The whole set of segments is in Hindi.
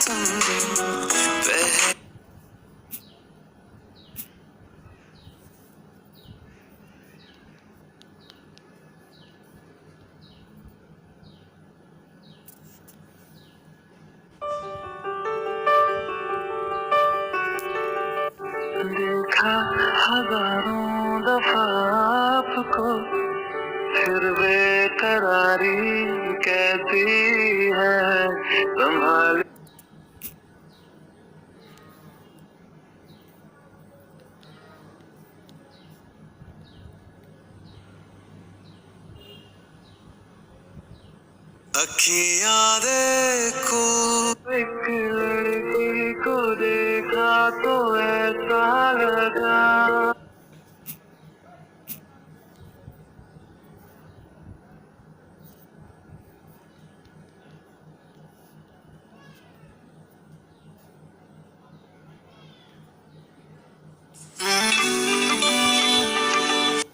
तुम पहले देखा हजारों दफा आपको, फिर बेकरारी कैसी है संभाल। अखियां देखो, एक लड़की को देखा तो ऐसा लगा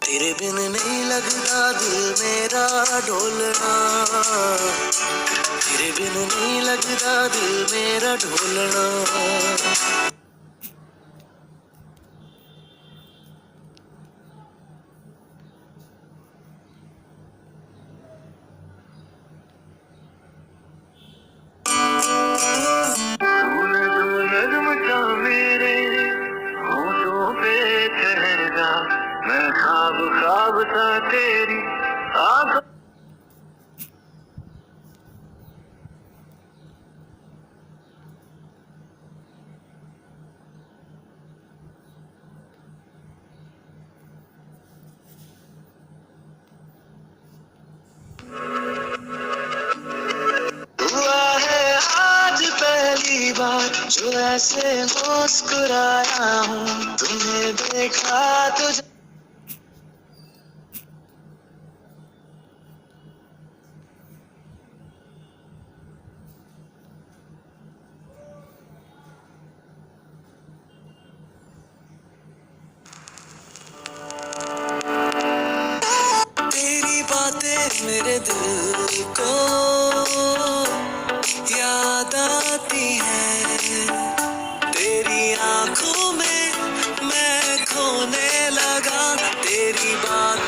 तेरे बिन नहीं लगता दिल मेरा ढोलना, तेरे बिन नहीं लगता दिल मेरा ढोलना। मेरे होठों पे ठहरा, मैं ख्वाब ख्वाब था तेरी आंखों। हुआ है आज पहली बार जो ऐसे मुस्कुराया हूँ, तुम्हें देखा तो तेरी बातें मेरे दिल को याद आती है, तेरी आंखों में मैं खोने लगा, तेरी बात